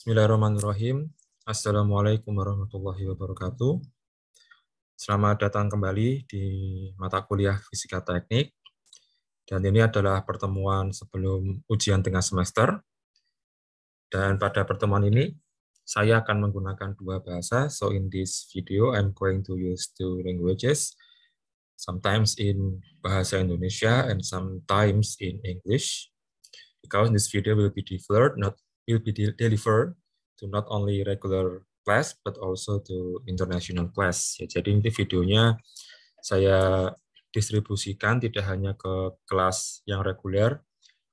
Bismillahirrahmanirrahim. Assalamualaikum warahmatullahi wabarakatuh. Selamat datang kembali di mata kuliah Fisika Teknik. Dan ini adalah pertemuan sebelum ujian tengah semester. Dan pada pertemuan ini, saya akan menggunakan dua bahasa. So in this video, I'm going to use two languages. Sometimes in bahasa Indonesia and sometimes in English. Because this video will be delivered to not only regular class but also to international class. Ya, jadi nanti videonya saya distribusikan tidak hanya ke kelas yang reguler,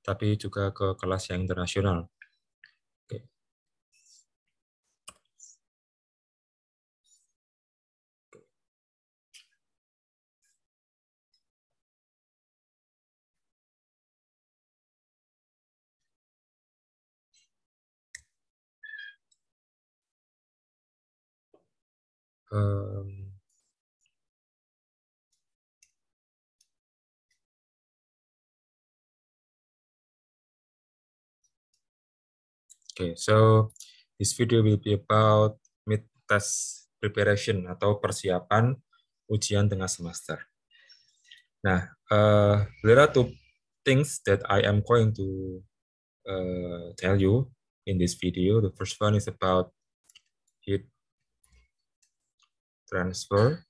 tapi juga ke kelas yang internasional. Oke. Okay, so this video will be about mid-test preparation atau persiapan ujian tengah semester. Nah, there are two things that I am going to tell you in this video. The first one is about heat transfer,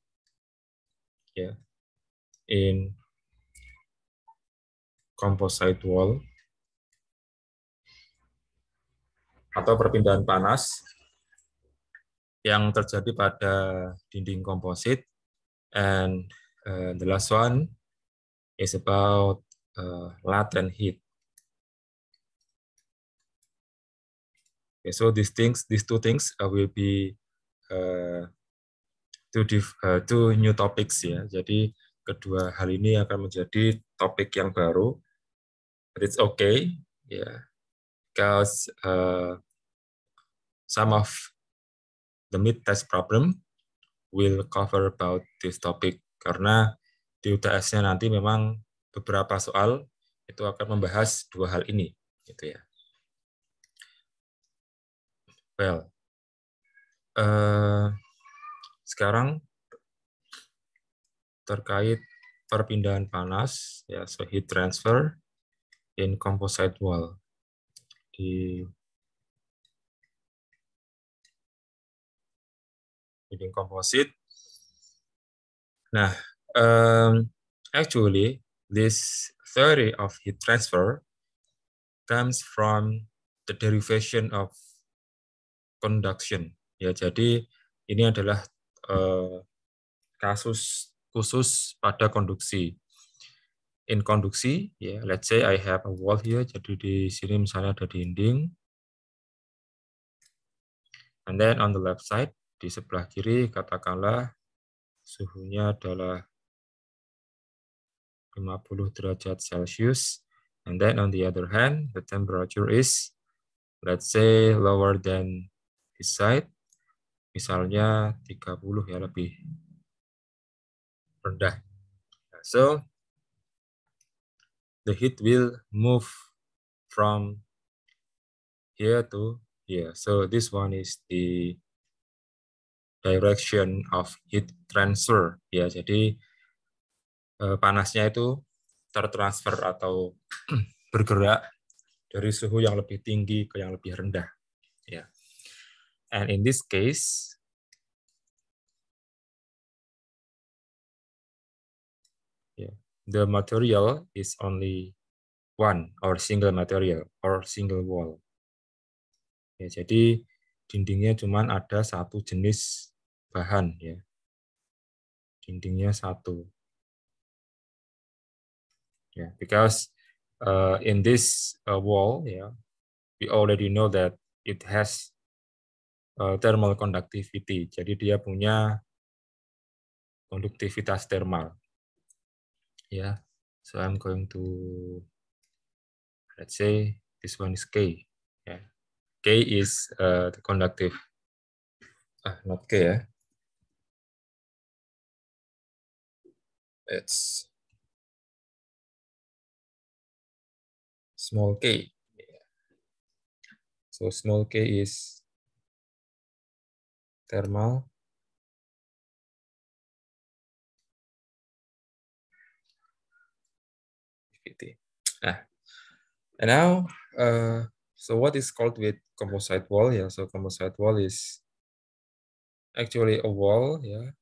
in composite wall, atau perpindahan panas yang terjadi pada dinding komposit. And the last one is about latent heat. Okay, so these two things will be two new topics ya. Jadi kedua hal ini akan menjadi topik yang baru. But it's okay, because some of the mid-test problem will cover about this topic. Karena di UTS-nya nanti memang beberapa soal itu akan membahas dua hal ini, gitu ya. Well, sekarang terkait perpindahan panas, ya, so heat transfer in composite wall di dinding komposit. Nah, actually, this theory of heat transfer comes from the derivation of conduction. Ya, jadi ini adalah kasus khusus pada konduksi. In konduksi, let's say I have a wall here. Jadi di sini misalnya ada dinding. And then on the left side, di sebelah kiri, katakanlah suhunya adalah 50 derajat Celcius. And then on the other hand, the temperature is, let's say, lower than this side. Misalnya 30 ya, lebih rendah. So, the heat will move from here to here. So, this one is the direction of heat transfer. Ya, jadi panasnya itu tertransfer atau bergerak dari suhu yang lebih tinggi ke yang lebih rendah. Ya. And in this case, the material is only one or single material or single wall. Ya, jadi dindingnya cuma ada satu jenis bahan, ya. Dindingnya satu. Yeah, because in this wall, we already know that it has thermal conductivity. Jadi dia punya konduktivitas thermal. Yeah, so I'm going to, let's say this one is K. Yeah, K is the conductive. Not K, ya. It's small k. So small k is thermal activity. Nah, and now, so what is called with composite wall? Yeah, so composite wall is actually a wall, yeah,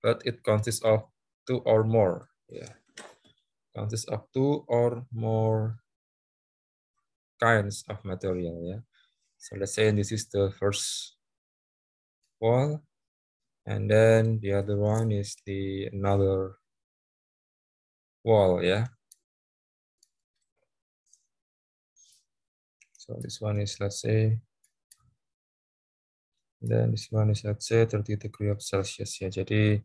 but it consists of two or more, yeah, consists of two or more kinds of material, yeah. So let's say this is the first wall, and then the other one is the another wall, yeah. So this one is, let's say, then this one is, let's say, 30 degree of Celsius, ya. Jadi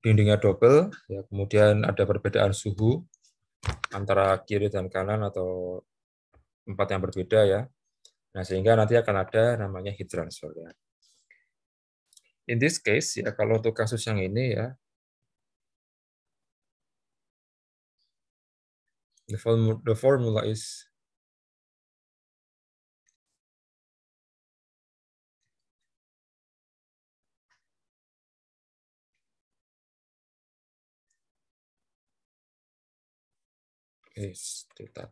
dindingnya double, ya. Kemudian ada perbedaan suhu antara kiri dan kanan atau tempat yang berbeda, ya. Nah, sehingga nanti akan ada namanya heat transfer, ya. In this case, ya, kalau untuk kasus yang ini, ya, the formula is theta.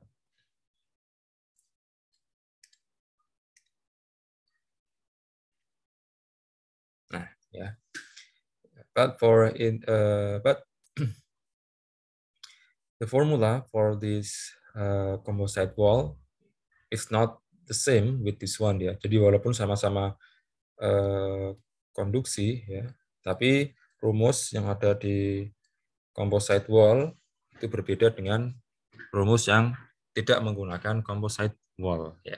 Nah, ya. But the formula for this composite wall is not the same with this one, ya. Jadi walaupun sama-sama konduksi, ya, tapi rumus yang ada di composite wall itu berbeda dengan rumus yang tidak menggunakan composite wall, ya.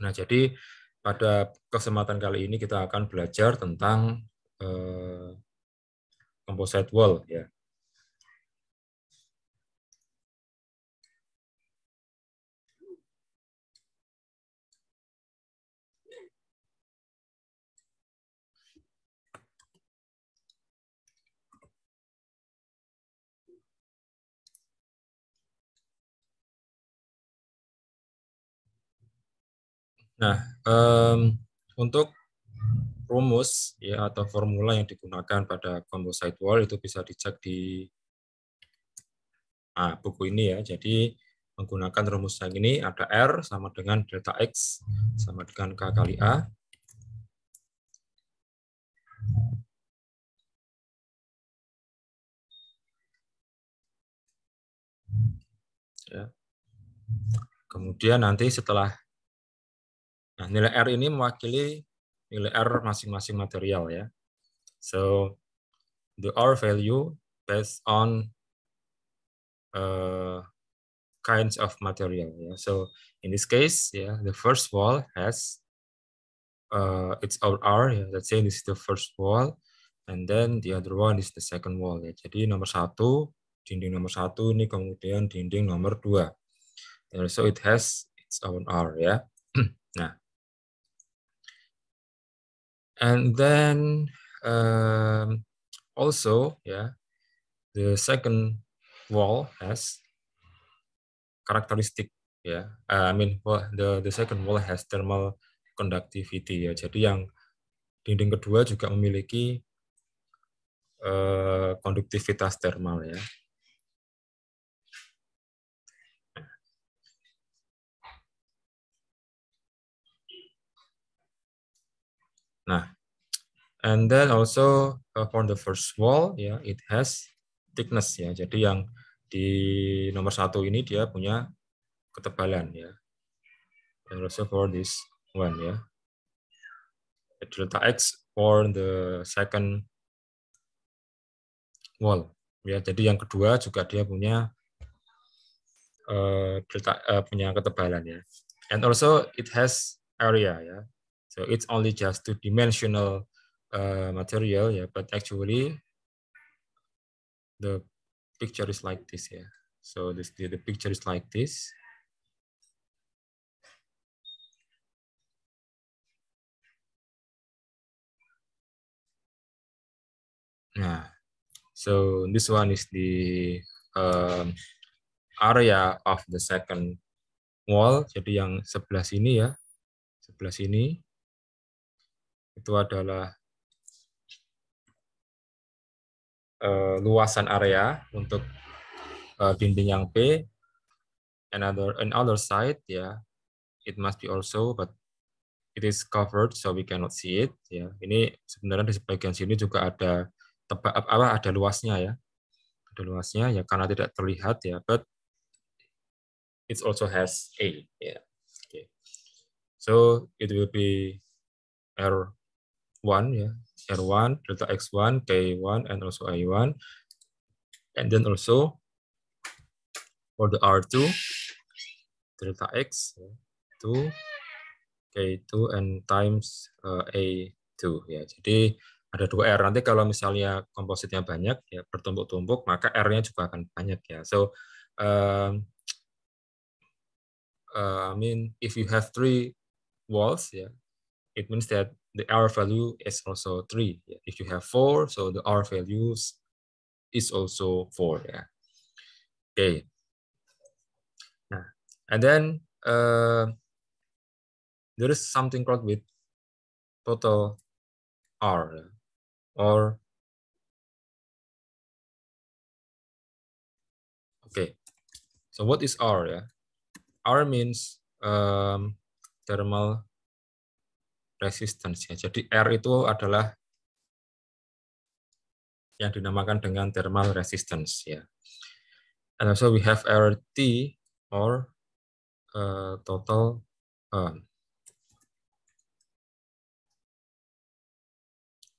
Nah, jadi pada kesempatan kali ini kita akan belajar tentang composite wall, ya. Nah, untuk rumus, ya, atau formula yang digunakan pada composite wall itu bisa dicek di buku ini, ya. Jadi menggunakan rumus yang ini ada R sama dengan delta X sama dengan K kali A. Ya. Kemudian nanti setelah nilai R ini mewakili nilai R masing-masing material, ya. So the R value based on kinds of material, ya. So in this case, ya, the first wall has its own R, ya. Let's say this is the first wall, and then the other one is the second wall, ya. Jadi nomor satu, dinding nomor satu ini kemudian dinding nomor dua. And so it has its own R, ya. Nah, and then also, ya, the second wall has karakteristik, ya. I mean, the second wall has thermal conductivity, ya. Jadi yang dinding kedua juga memiliki konduktivitas thermal, ya. Nah, and then also for the first wall, ya, it has thickness, ya. Jadi yang di nomor satu ini dia punya ketebalan, ya. And also for this one, ya. Delta X for the second wall, ya. Jadi yang kedua juga dia punya punya ketebalan, ya. And also it has area, ya. So it's only just two-dimensional material, ya, but actually the picture is like this, ya. So the picture is like this. Nah, so this one is the area of the second wall. Jadi yang sebelah sini, ya, sebelah sini itu adalah luasan area untuk dinding yang B. Another side, ya, it must be also, but it is covered so we cannot see it, ya. Ini sebenarnya di sebagian sini juga ada ada luasnya, ya. Ada luasnya, ya, karena tidak terlihat, ya, but it also has A, ya. Okay. So it will be R1, ya, R1, delta X1, K1, and also A1. And then also for the R2, delta X, 2, K2, and times A2, ya. Jadi ada 2 R. Nanti kalau misalnya kompositnya banyak, ya, bertumpuk-tumpuk, maka R-nya juga akan banyak, ya. So I mean, if you have 3 walls, yeah, it means that the R value is also 3. Yeah. If you have 4, so the R values is also 4. Yeah. Okay. Nah, and then there is something called with total R, or okay. So what is R? Yeah, R means thermal resistance. Ya. Jadi R itu adalah yang dinamakan dengan thermal resistance. Ya. And also we have RT, or total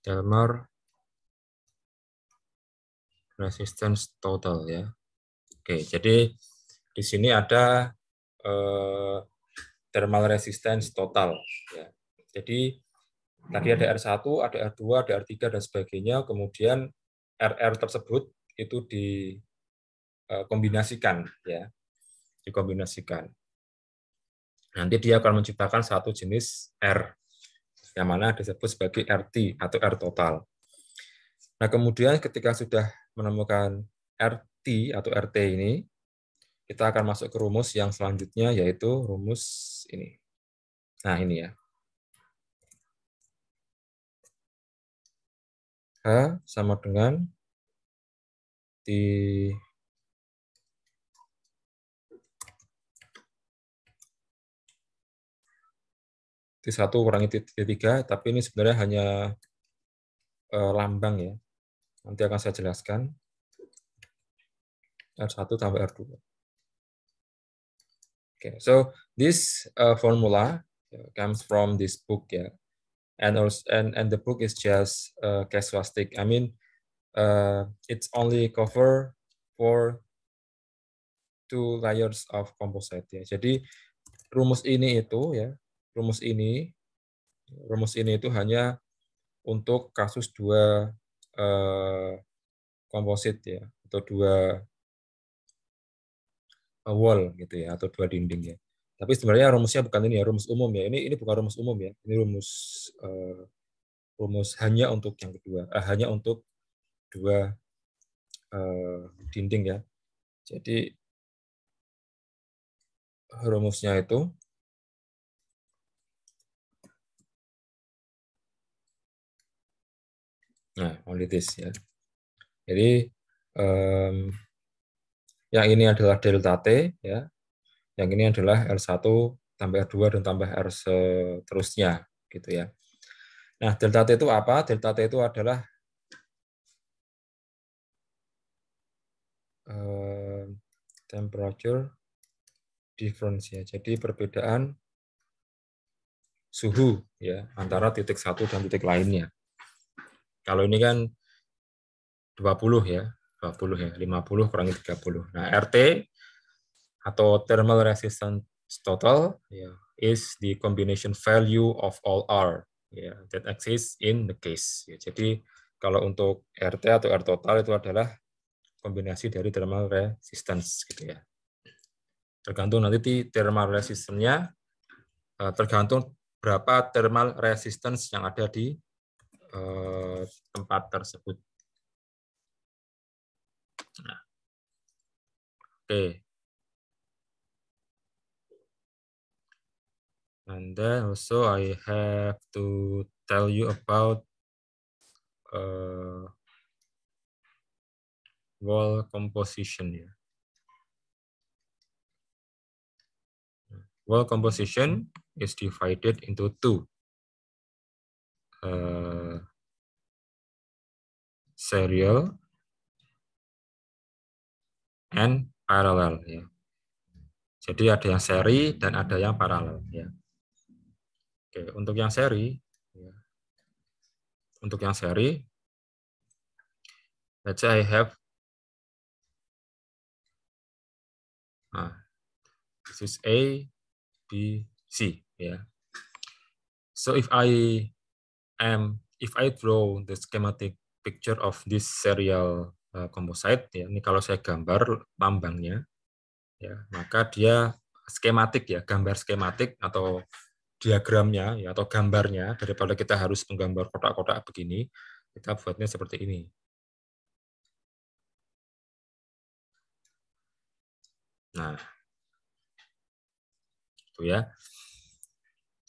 thermal resistance total, ya. Oke, jadi di sini ada thermal resistance total, ya. Jadi tadi ada R1, ada R2, ada R3 dan sebagainya, kemudian RR tersebut itu dikombinasikan, ya. Dikombinasikan. Nanti dia akan menciptakan satu jenis R, yang mana disebut sebagai RT atau R total. Nah, kemudian ketika sudah menemukan RT atau RT ini, kita akan masuk ke rumus yang selanjutnya, yaitu rumus ini. Nah, ini, ya. H sama dengan T1 kurangi T3, tapi ini sebenarnya hanya lambang, ya. Nanti akan saya jelaskan. R1 tambah R2. Okay, so this formula comes from this book, ya. And the book is just casuistic. I mean, it's only cover for 2 layers of composite, ya. Jadi rumus ini itu, ya, rumus ini itu hanya untuk kasus 2 komposit, ya, atau 2 wall, gitu, ya, atau 2 dinding, ya. Tapi sebenarnya rumusnya bukan ini, ya, rumus umum, ya. Ini bukan rumus umum, ya. Ini rumus hanya untuk yang kedua, hanya untuk 2 dinding, ya. Jadi rumusnya itu only this, ya. Jadi yang ini adalah delta T, ya. Yang ini adalah R1 tambah R2 dan tambah R seterusnya, gitu, ya. Nah, delta T itu apa? Delta T itu adalah temperature difference, ya. Jadi perbedaan suhu, ya, antara titik satu dan titik lainnya. Kalau ini kan 20, ya. 20, ya. 50 kurangi 30. Nah, RT atau thermal resistance total, ya, is the combination value of all R, ya, that exists in the case. Ya, jadi kalau untuk RT atau R total itu adalah kombinasi dari thermal resistance, gitu, ya. Tergantung nanti thermal resistance-nya, tergantung berapa thermal resistance yang ada di tempat tersebut. Nah, oke. And then also I have to tell you about wall composition. Yeah. Wall composition is divided into two. Serial and parallel. Ya. Jadi ada yang seri dan ada yang paralel. Ya. Oke, untuk yang seri, ya. Untuk yang seri, let's say I have, this is A, B, C. Ya. So if I draw the schematic picture of this serial composite, ya, ini kalau saya gambar lambangnya, ya, maka dia skematik, ya, gambar skematik atau diagramnya, ya, atau gambarnya, daripada kita harus menggambar kotak-kotak begini, kita buatnya seperti ini. Nah, itu ya.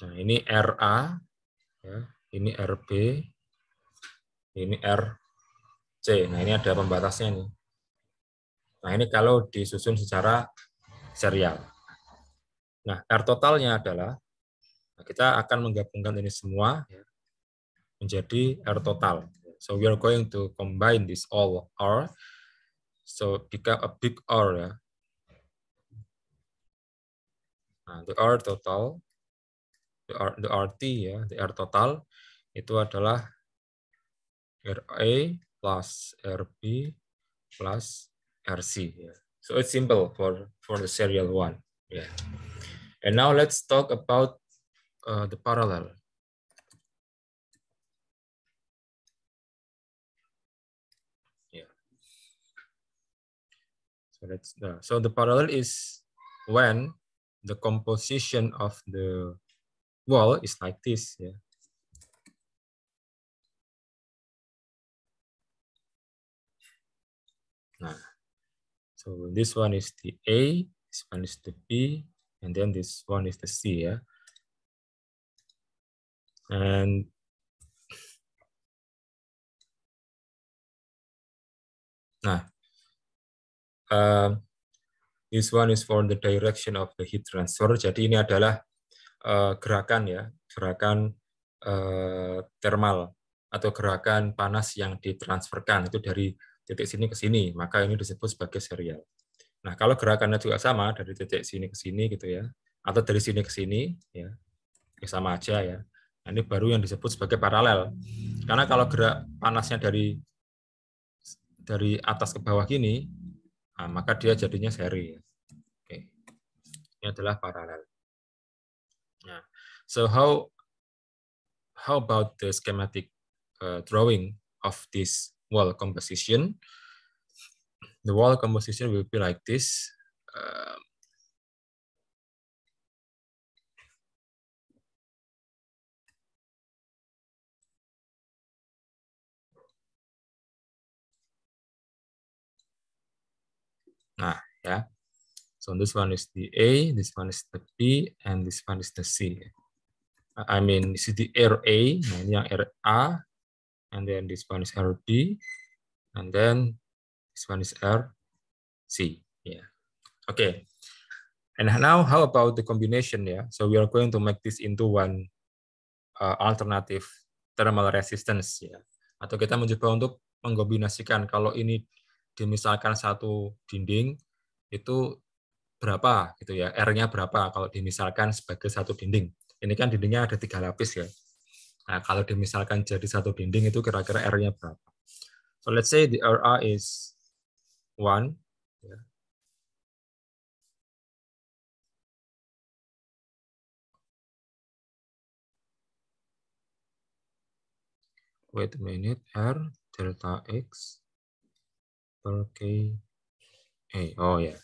Nah, ini RA, ya, ini RB, ini RC. Nah, ini ada pembatasnya nih. Nah, ini kalau disusun secara serial. Nah, R totalnya adalah, kita akan menggabungkan ini semua, ya, menjadi R total. So we are going to combine this all R, so become a big R, ya. Nah, the R total, the RT, ya, the R total itu adalah RA plus RB plus RC. Yeah. So it's simple for the serial one. Yeah. And now let's talk about the parallel. Yeah. So the parallel is when the composition of the wall is like this. Yeah. Nah, so this one is the A, this one is the B, and then this one is the C. Yeah. And this one is for the direction of the heat transfer. Jadi ini adalah gerakan, ya, gerakan thermal atau gerakan panas yang ditransferkan itu dari titik sini ke sini, maka ini disebut sebagai serial. Nah, kalau gerakannya juga sama dari titik sini ke sini gitu ya, atau dari sini ke sini, ya sama aja ya. Nah, ini baru yang disebut sebagai paralel. Karena kalau gerak panasnya dari atas ke bawah gini, nah, maka dia jadinya seri. Oke. Ini adalah paralel. Nah, so how about the schematic drawing of this wall composition? The wall composition will be like this. Nah, ya. So this one is the A, this one is the B, and this one is the C. I mean, this is the RA, nah ini yang RA, and then this one is RB, and then this one is RC. Yeah. Okay. And now, how about the combination? Yeah. So we are going to make this into one alternative thermal resistance. Ya. Atau kita mencoba untuk mengkombinasikan kalau ini dimisalkan satu dinding itu berapa gitu ya, R-nya berapa kalau dimisalkan sebagai satu dinding. Ini kan dindingnya ada 3 lapis ya. Nah, kalau dimisalkan jadi satu dinding itu kira-kira R-nya berapa. So let's say the RA is 1. Ya. Wait a minute, R delta X per K. Oh ya. Yeah.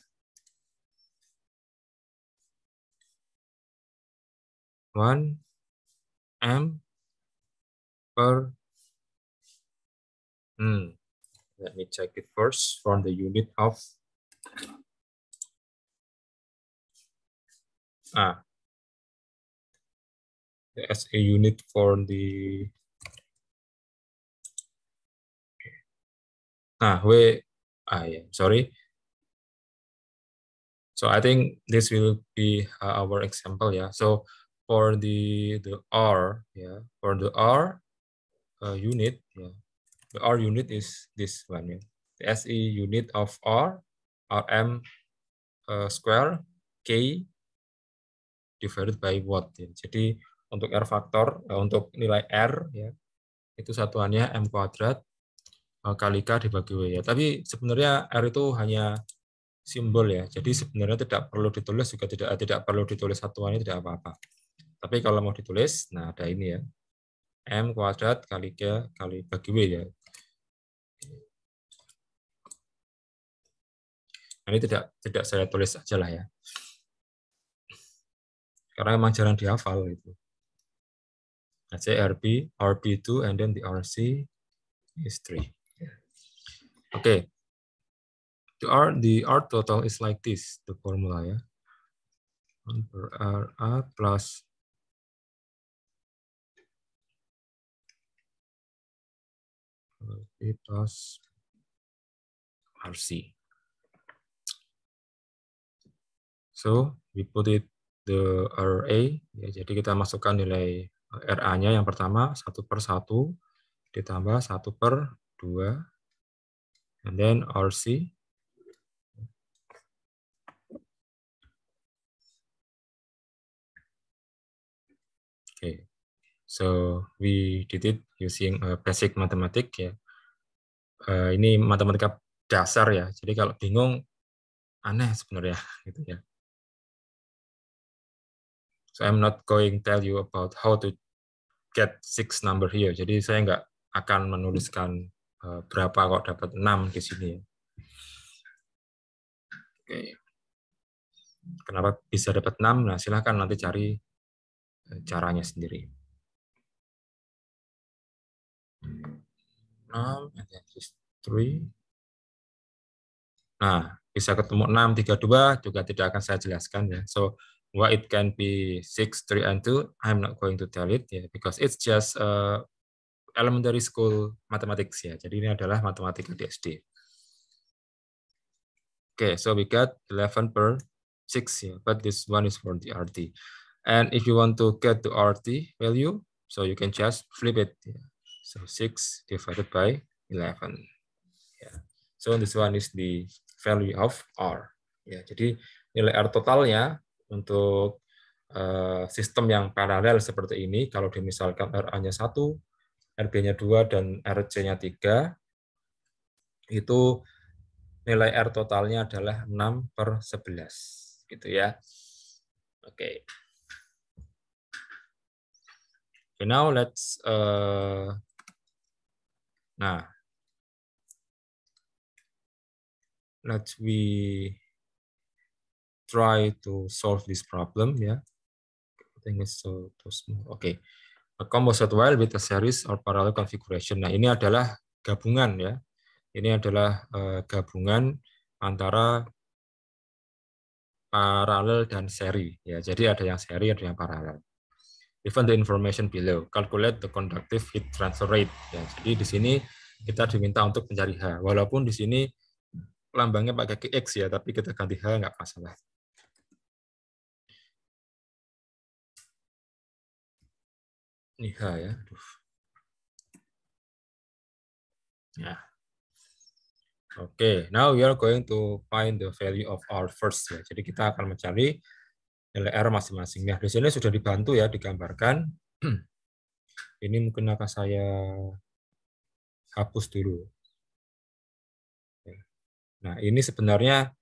1 M per let me check it first from the unit of the SA unit for the sorry. So I think this will be our example, yeah. So for the R, yeah, for the R unit, yeah, the R unit is this one, yeah. The SE unit of R, RM square K divided by what, ya. Jadi untuk R faktor, untuk nilai R, ya, itu satuannya M kuadrat kali K dibagi W, ya. Tapi sebenarnya R itu hanya simbol, ya. Jadi sebenarnya tidak perlu ditulis, juga tidak perlu ditulis satuannya, tidak apa-apa. Tapi kalau mau ditulis, nah ada ini, ya. M kuadrat kali K kali bagi W, ya. Nah, ini tidak saya tulis aja lah, ya. Karena memang jarang dihafal itu. Let's say RB2, and then the RC is 3. Okay. The R total is like this, the formula, ya. 1 per RA plus RB plus RC. So, we put it the RA, ya, jadi kita masukkan nilai RA-nya yang pertama 1/1 ditambah 1/2, and then RC. Okay, so we did it using basic mathematics, ya. Ini matematika dasar, ya. Jadi kalau bingung, aneh sebenarnya, gitu, ya. So I'm not going to tell you about how to get 6 number here. Jadi saya nggak akan menuliskan berapa kok dapat 6 di sini. Oke. Kenapa bisa dapat 6? Nah, silahkan nanti cari caranya sendiri. 6, and then 3. Nah, bisa ketemu 6, 3, 2, juga tidak akan saya jelaskan, ya. So, why it can be 6, 3, and 2, I'm not going to tell it, ya, because it's just elementary school mathematics, ya. Jadi ini adalah matematika di SD. Okay, so we got 11/6, yeah, but this one is for the RT. And if you want to get the RT value, so you can just flip it. Yeah. So 6 divided by 11. Yeah. So this one is the value of R. Ya, jadi nilai R totalnya untuk sistem yang paralel seperti ini, kalau dimisalkan RA-nya 1, RB-nya 2, dan RC-nya 3, itu nilai R totalnya adalah 6/11, gitu ya. Oke. Okay, now let's we try to solve this problem, ya. I think it's so small. Okay. A composite wire with a series or parallel configuration. Nah, ini adalah gabungan, ya. Ini adalah gabungan antara paralel dan seri, ya. Jadi ada yang seri, ada yang paralel. Given the information below, calculate the conductive heat transfer rate. Ya, jadi di sini kita diminta untuk mencari H. Walaupun di sini lambangnya pakai X, ya, tapi kita ganti H nggak masalah. Ini H, ya. Nah. Oke, now we are going to find the value of R first, ya. Jadi kita akan mencari nilai R masing-masing. Nah, di sini sudah dibantu, ya, digambarkan. Ini mungkin akan saya hapus dulu. Nah, ini sebenarnya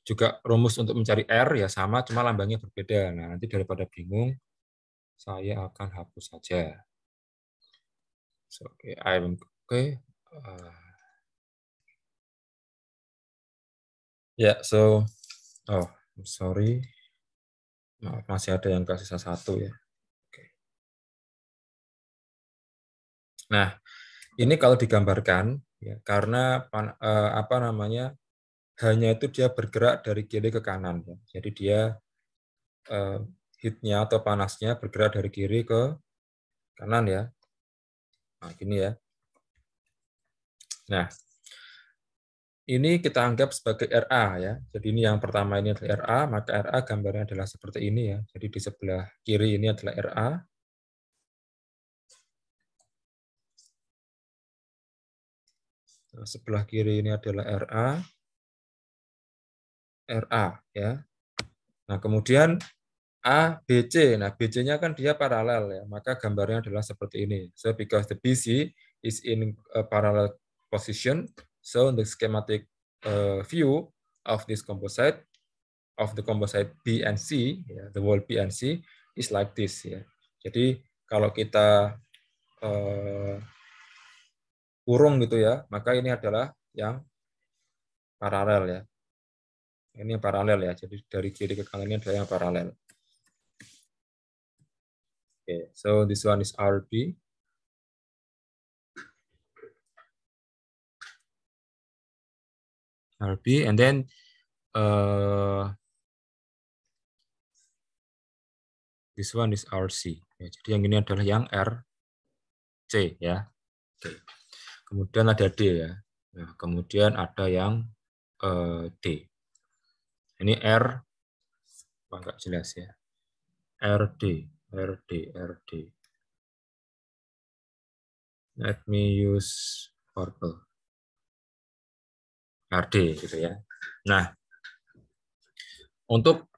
juga rumus untuk mencari R, ya, sama, cuma lambangnya berbeda. Nah, nanti daripada bingung, saya akan hapus saja. So, okay. Ya, so, sorry, maaf, masih ada yang kasih satu, ya. Okay. Nah, ini kalau digambarkan, ya, karena apa namanya, hanya itu dia bergerak dari kiri ke kanan, ya. Jadi dia heat-nya atau panasnya bergerak dari kiri ke kanan ya. Nah, gini ya. Nah, ini kita anggap sebagai RA ya. Jadi ini yang pertama ini adalah RA, maka RA gambarnya adalah seperti ini ya. Jadi di sebelah kiri ini adalah RA. Nah, sebelah kiri ini adalah RA, RA ya. Nah, kemudian A, BC. Nah, BC-nya kan dia paralel ya, maka gambarnya adalah seperti ini. So, because the BC is in a parallel position, so the schematic view of this composite, of the composite B and C, ya, the wall B and C is like this ya. Jadi kalau kita kurung gitu ya, maka ini adalah yang paralel ya. Ini yang paralel ya. Jadi dari kiri ke kanan ini adalah yang paralel. Okay, so this one is RB. RB, and then this one is RC. Ya, jadi yang ini adalah yang RC ya. Oke. Kemudian ada D ya. Nah, kemudian ada yang D. Ini R, apa enggak jelas ya. RD, RD, RD. Let me use purple. RD gitu ya. Nah, untuk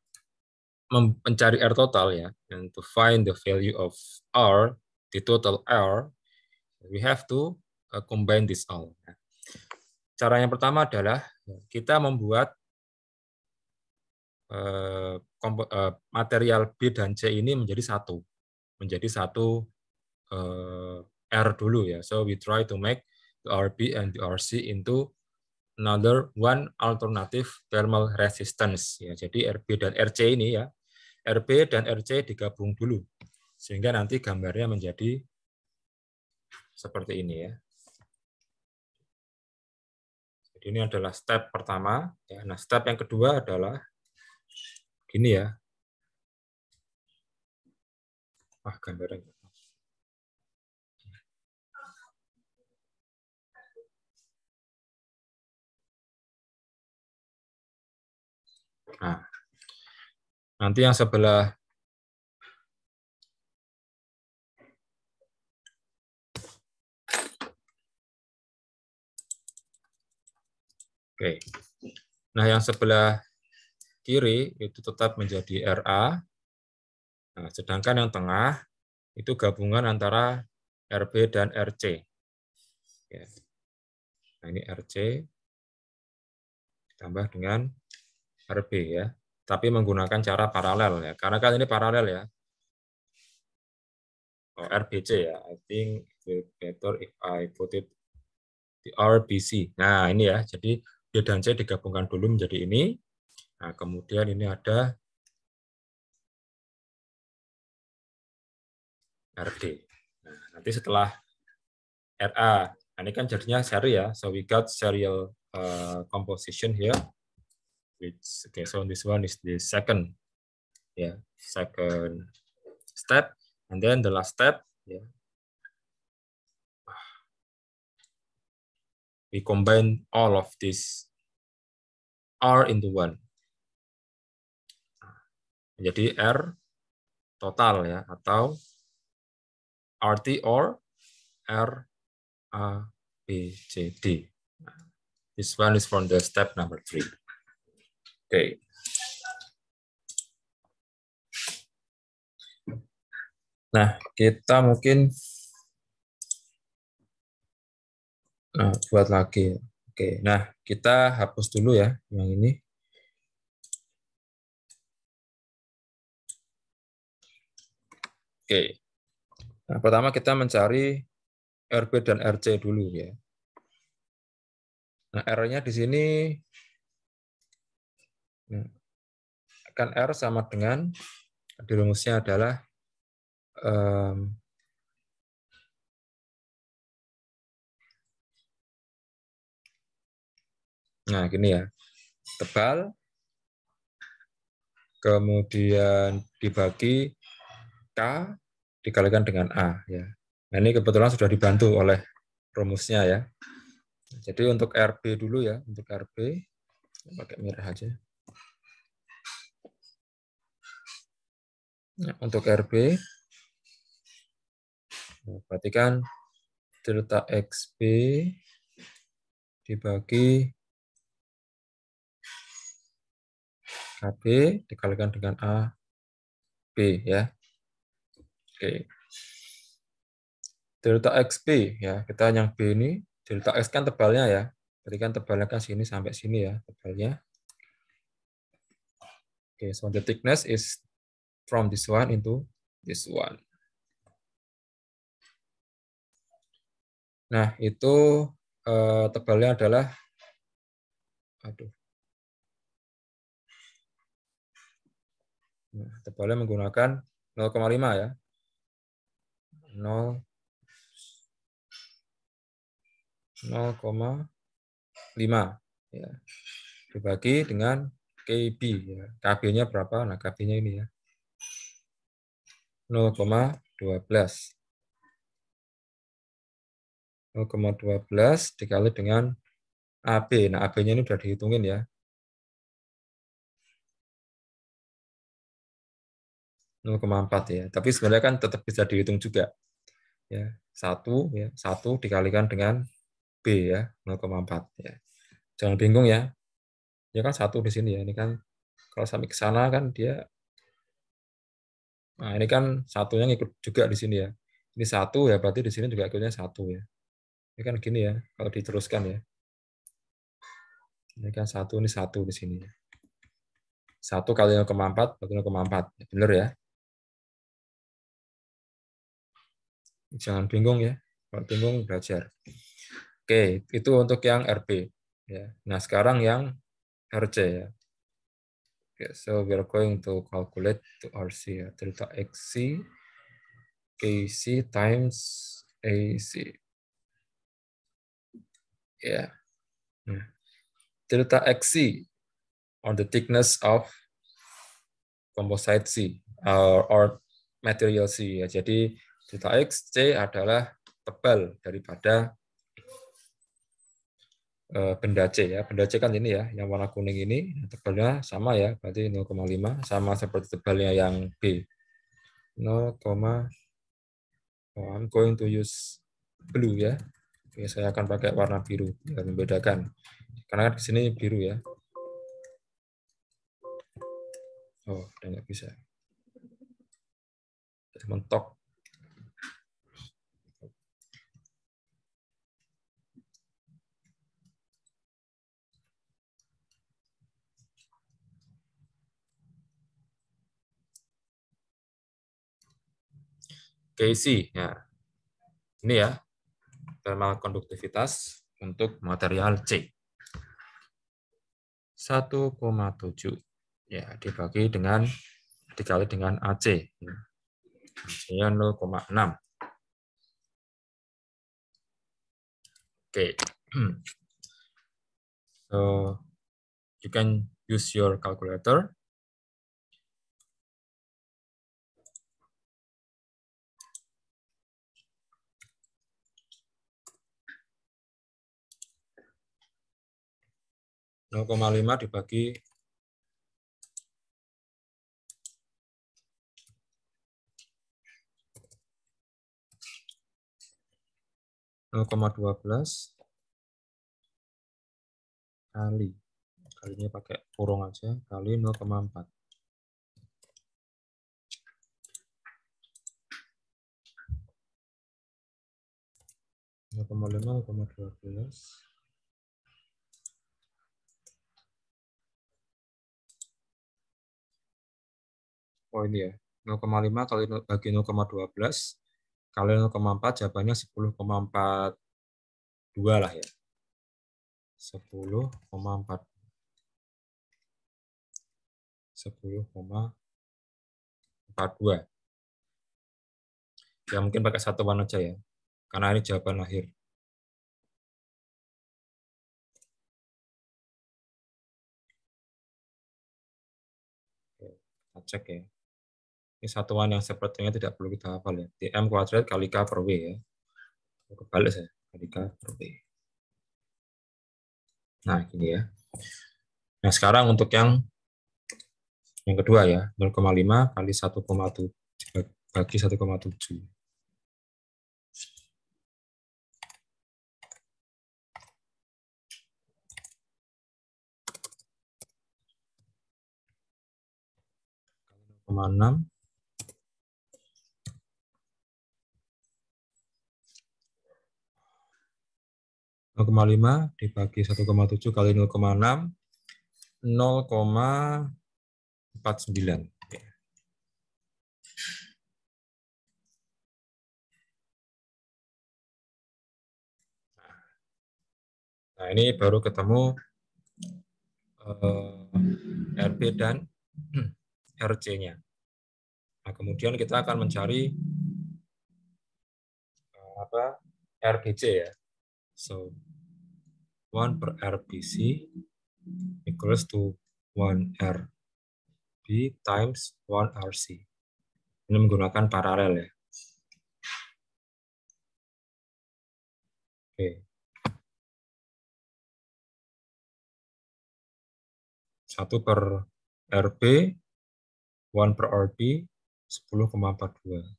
mencari R total ya, and to find the value of R, the total R, we have to combine this all. Cara yang pertama adalah kita membuat material B dan C ini menjadi satu R dulu ya. So we try to make the RB and the RC into another one alternative thermal resistance ya. Jadi RB dan RC ini ya, RB dan RC digabung dulu sehingga nanti gambarnya menjadi seperti ini ya. Jadi ini adalah step pertama ya. Nah, step yang kedua adalah gini ya. Wah, gambarnya. Nah, nanti yang sebelah Oke. Nah, yang sebelah kiri itu tetap menjadi RA. Nah, sedangkan yang tengah itu gabungan antara RB dan RC. Ya. Nah, ini RC ditambah dengan RB ya. Tapi menggunakan cara paralel ya. Karena kan ini paralel ya. Oh, RBC ya. I think it's better if I put it di RBC. Nah, ini ya. Jadi B dan C digabungkan dulu menjadi ini. Nah, kemudian ini ada RD. Nah, nanti setelah RA, nah, ini kan jadinya seri ya. So we got serial composition here. Which, okay, so this one is the second, yeah, second step, and then the last step, yeah, we combine all of this R into one. Jadi R total ya, atau RT or R A B C D. This one is from the step number 3. Okay. Nah, kita mungkin buat lagi. Oke, nah kita hapus dulu ya yang ini. Oke. Nah, pertama kita mencari RB dan RC dulu ya. Nah, R-nya di sini kan R sama dengan di rumusnya adalah nah gini ya, tebal kemudian dibagi K dikalikan dengan A. Ya. Nah, ini kebetulan sudah dibantu oleh rumusnya ya. Jadi untuk RB dulu ya, untuk RB pakai merah aja. Nah, untuk RB, perhatikan delta XB dibagi KB dikalikan dengan AB ya. Oke. Delta XB ya, kita yang B ini delta X kan tebalnya ya. Jadi kan tebalnya kan sini sampai sini ya tebalnya. Oke, so the thickness is from this one into this one. Nah, itu tebalnya adalah Nah, tebalnya menggunakan 0,5 ya. 0,5 ya. Dibagi dengan KB ya. KB-nya berapa? Nah, KB-nya ini ya. 0,12. 0,12 dikali dengan AB. Nah, AB-nya ini sudah dihitungin ya. 0,4 ya. Tapi sebenarnya kan tetap bisa dihitung juga. Ya, 1 dikalikan dengan B ya, 0,4 ya. Jangan bingung ya. Ya kan 1 di sini ya. Ini kan kalau sampai ke sana kan dia Nah, ini kan satunya ngikut juga di sini ya. Ini 1 ya, berarti di sini juga ikutnya 1 ya. Ini kan gini ya, kalau diteruskan ya. Ini kan 1, ini 1 di sini ya. 1 kali 0,4 berarti 0,4. Benar ya? Jangan bingung ya. Kalau bingung belajar. Oke, itu untuk yang RB. Ya. Nah, sekarang yang RC ya. Okay, so we are going to calculate to RC ya. Delta XC KC times AC. Ya. Nah, delta XC on the thickness of composite C or material C ya. Jadi delta XC adalah tebal daripada benda C ya. Benda C kan ini ya, yang warna kuning ini tebalnya sama ya, berarti 0,5 sama seperti tebalnya yang B. 0, oh, I'm going to use blue ya. Oke, saya akan pakai warna biru biar membedakan. Karena kan di sini biru ya. Oh, udah nggak bisa. Mentok. KC ya. Ini ya, thermal konduktivitas untuk material C. 1,7 ya dikali dengan AC. AC-nya 0,6. Oke. So you can use your calculator. Nol koma lima dibagi 0,12 kalinya pakai kurung aja kali 0,4. 0,5, 0,12. Oh ini ya, 0,5 kali bagi 0,12 kali 0,4 jawabannya 10,42 lah ya. 10,42. Ya mungkin pakai satuan aja ya, karena ini jawaban akhir. Kita cek ya. Ini satuan yang sepertinya tidak perlu kita hafal ya. DM kuadrat kali K per W ya. Kebalik saya. Kali K per W. Nah, ini ya. Nah, sekarang untuk yang kedua ya. 0,5 kali 1,7 bagi 1,7. Koma 6 0,5 dibagi 1,7 kali 0,6 0,49. Nah, ini baru ketemu RB dan RC-nya. Nah, kemudian kita akan mencari RBC ya. So, 1 per RBC equals to 1 RB times 1 RC. Ini menggunakan paralel ya. Oke. 1 per RB, 1 per RB, 10,42.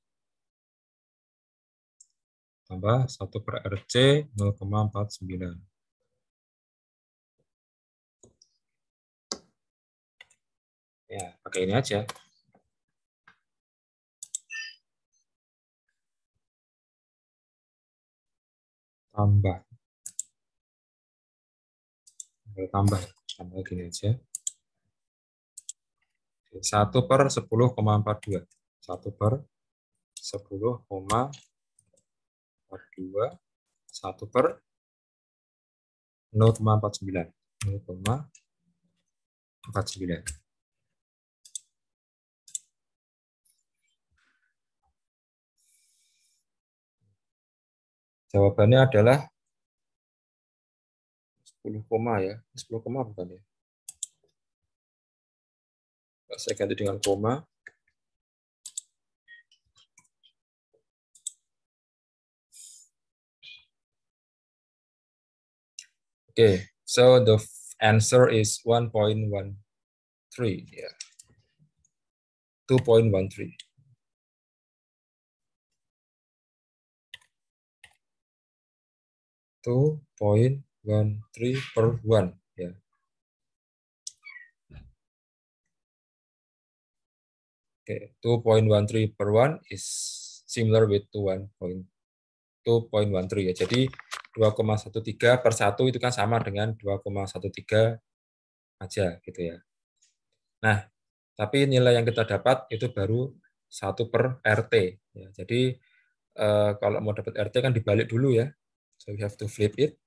Tambah 1 per RC, 0,49. Ya, pakai ini aja. Tambah gini aja. 1 per 10,42. 1 per 10,42. 1 per 0,49. 0,49. Jawabannya adalah 10 koma ya. 10 koma bukan ya? Saya ganti dengan koma. Okay, so the answer is 1.13. Yeah. 2.13. 2.13 per 1. Ya. Okay, 2.13 per 1 is similar with 2.13 ya. Jadi 2,13 per 1 itu kan sama dengan 2,13 aja gitu ya. Nah, tapi nilai yang kita dapat itu baru 1 per RT. Ya, jadi kalau mau dapat RT kan dibalik dulu ya. So we have to flip it.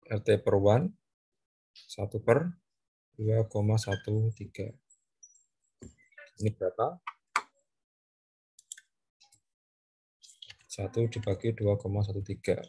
RT per 1, 1 per 2,13. Ini berapa? 1 dibagi 2,13.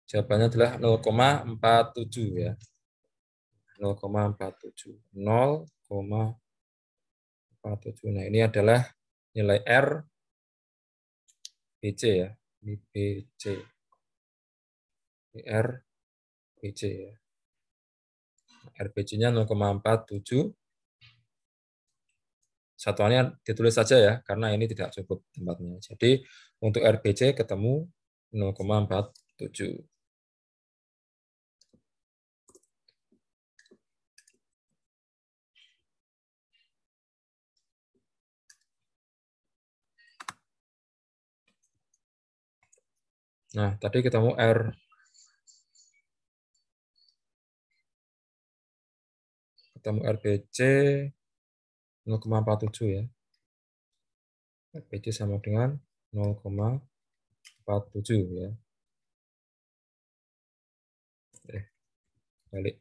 Jawabannya adalah 0,47 ya. 0,47. 0,47. Nah, ini adalah nilai R BC ya. Ini BC. Ini R BC ya. RBC-nya 0,47. Satuannya ditulis saja ya, karena ini tidak cukup tempatnya. Jadi untuk RBC ketemu 0,47. Nah, tadi ketemu RBC 0,47 ya. RBC sama dengan 0,47 ya. Balik.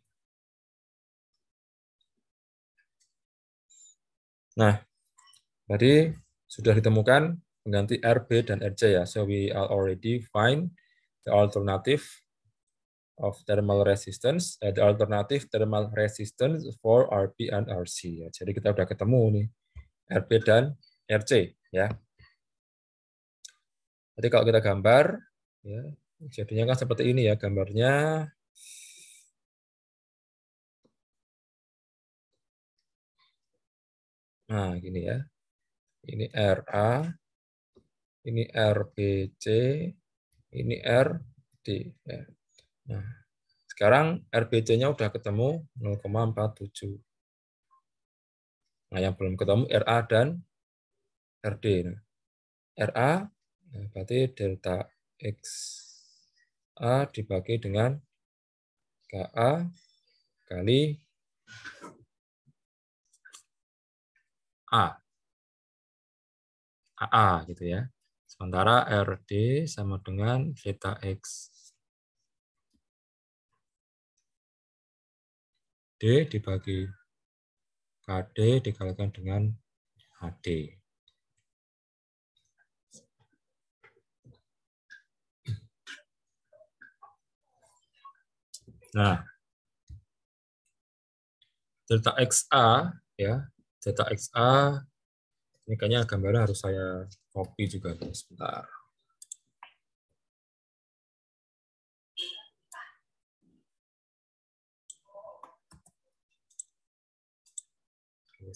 Nah, tadi sudah ditemukan pengganti RB dan RC ya. So we are already find the alternative of thermal resistance, the alternative thermal resistance for RB and RC. Ya. Jadi kita sudah ketemu nih RB dan RC ya. Jadi kalau kita gambar, ya, jadinya kan seperti ini ya gambarnya. Nah, gini ya. Ini RA, ini RBC, ini RD. Ya. Nah, sekarang RBC-nya udah ketemu 0,47. Nah, yang belum ketemu RA dan RD. Nah, RA berarti delta X A dibagi dengan KA kali A. AA gitu ya. Sementara RD sama dengan delta X D dibagi KD dikalikan dengan HD. Nah, delta XA ya, delta XA ini kayaknya gambarnya harus saya copy juga sebentar.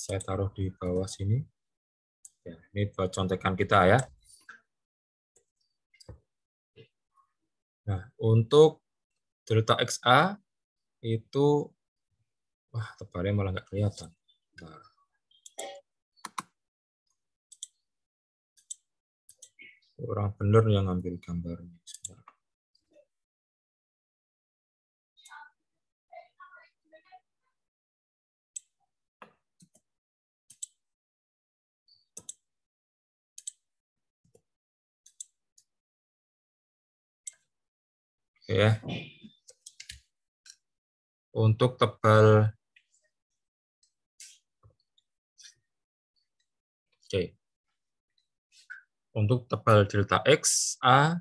Saya taruh di bawah sini. Ya, ini buat contekan kita ya. Nah, untuk delta XA itu, wah tebalnya malah nggak kelihatan. Nah, orang bener yang ngambil gambarnya. Oke ya. Untuk tebal, oke. Untuk tebal delta X A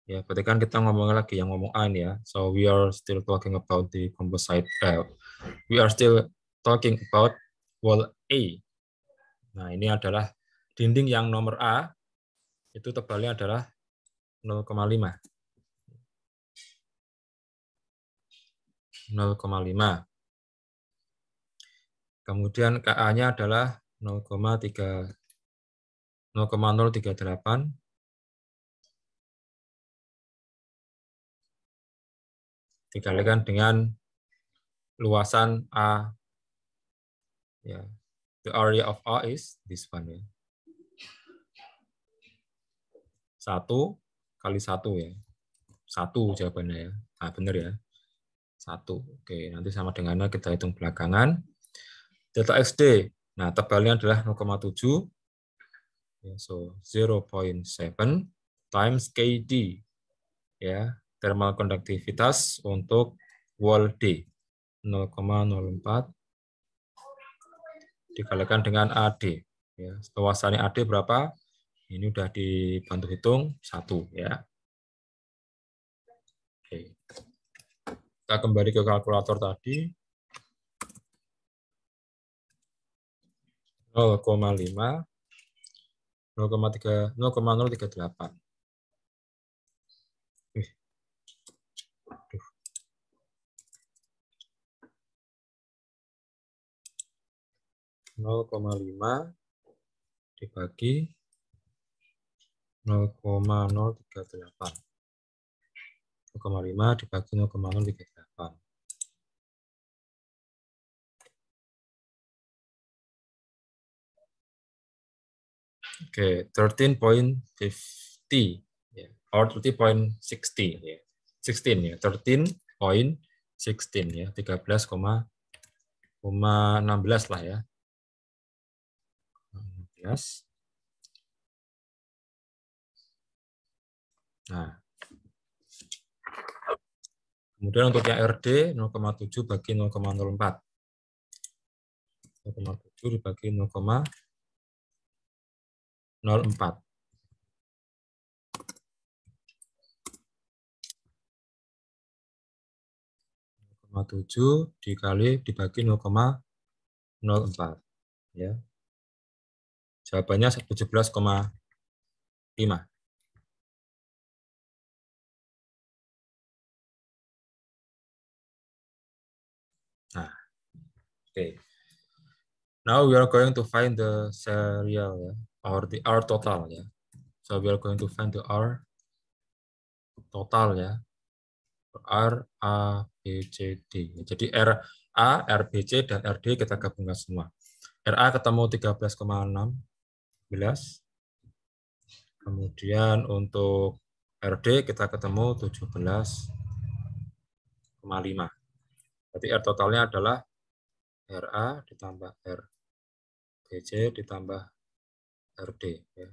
ya, berarti kan kita ngomong lagi yang ngomong A ini ya. So we are still talking about the composite. We are still talking about wall A. Nah, ini adalah dinding yang nomor A, itu tebalnya adalah 0,5. 0,5. Kemudian KA-nya adalah 0,038 dikalikan dengan luasan A. Ya. The area of A is this one ya. 1 kali 1 ya. 1 jawabannya ya. Nah, benar ya. 1. Oke, nanti sama dengannya kita hitung belakangan. Delta XD. Nah, tebalnya adalah 0,7. Ya, so 0,7 times KD. Ya, thermal konduktivitas untuk wall D. 0,04 dikalikan dengan AD. Ya, luasannya AD berapa? Ini udah dibantu hitung 1 ya. Oke. Kita kembali ke kalkulator tadi. 0,5 0,038. 0,5 dibagi 0,038. 0,5 dibagi 0,038. Oke, 13.50 ya, or 13.60 ya. 16 ya, 13.16 ya, 13,16 lah ya. 16. Nah, kemudian untuk yang RD 0,7 bagi 0,04. 0,7 dibagi 0,04. 0,7 dibagi 0,04. Ya. Jawabannya 17,5. Nah, okay. Now we are going to find the serial, ya, or the R total, ya. So we are going to find the R total, ya. R, A, B, C, D. Jadi R A, R, B, C, dan R, D kita gabungkan semua. RA ketemu 13,16. Kemudian untuk RD kita ketemu 17,5. Berarti R totalnya adalah RA ditambah RBC ditambah RD. Ya.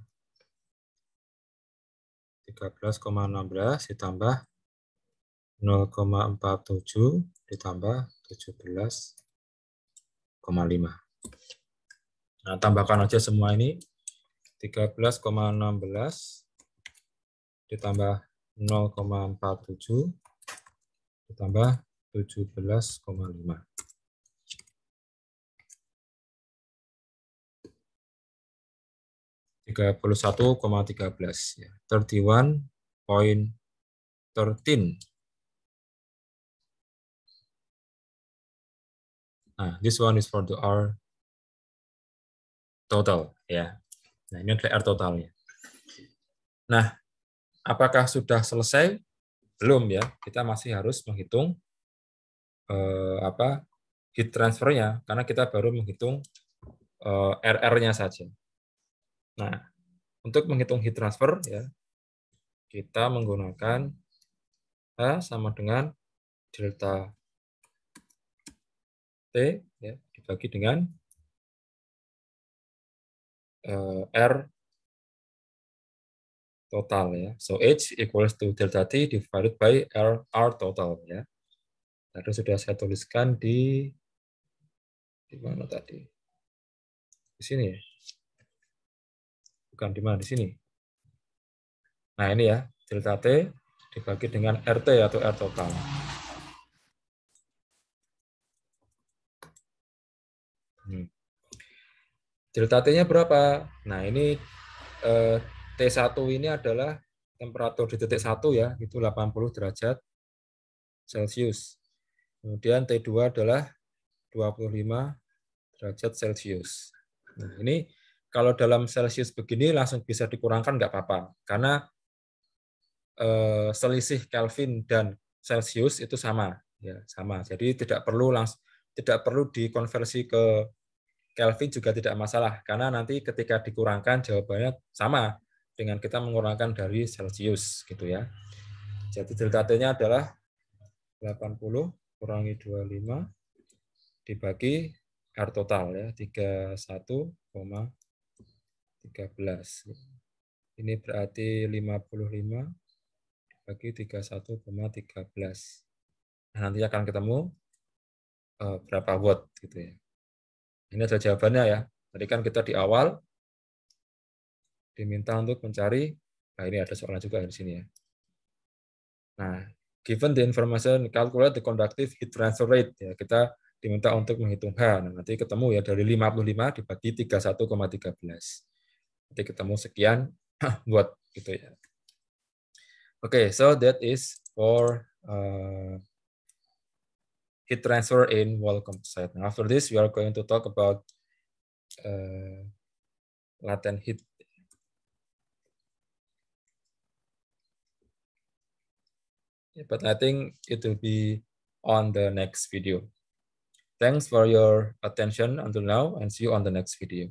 13,16 ditambah 0,47 ditambah 17,5. Nah, tambahkan aja semua ini. 13,16 ditambah 0,47 ditambah 17,5. 31,13, ya. 31.13. Nah, this one is for the R total, ya. Nah, ini adalah R totalnya. Nah, apakah sudah selesai? Belum, ya. Kita masih harus menghitung heat transfernya, karena kita baru menghitung RR-nya saja. Nah, untuk menghitung heat transfer, ya, kita menggunakan H sama dengan delta T, ya, dibagi dengan R total, ya. So H equals to delta T divided by R total, ya. Tadi sudah saya tuliskan di mana tadi? Di sini, ya. Bukan di mana, di sini. Nah, ini, ya, delta T dibagi dengan RT atau R total. Delta T-nya berapa? Nah, ini T1 ini adalah temperatur di titik 1, ya, itu 80 derajat Celcius. Kemudian T2 adalah 25 derajat Celcius. Nah, ini kalau dalam Celcius begini langsung bisa dikurangkan nggak apa-apa, karena selisih Kelvin dan Celcius itu sama, ya, sama. Jadi tidak perlu dikonversi ke Kelvin juga tidak masalah, karena nanti ketika dikurangkan jawabannya sama dengan kita mengurangkan dari Celcius, gitu, ya. Jadi delta T-nya adalah 80 kurangi 25 dibagi R total, ya, 31,13. Ini berarti 55 dibagi 31,13. Nah, nanti akan ketemu berapa watt, gitu, ya. Ini adalah jawabannya, ya. Tadi kan kita di awal diminta untuk mencari, nah ini ada soalnya juga di sini, ya. Nah, given the information, calculate the conductive heat transfer rate, ya, kita diminta untuk menghitung H. Nah, nanti ketemu, ya, dari 55 dibagi 31,13. Nanti ketemu sekian watt, gitu, ya. Okay, so that is for heat transfer in wall composite. Now, after this, we are going to talk about latent heat. But I think it will be on the next video. Thanks for your attention until now, and see you on the next video.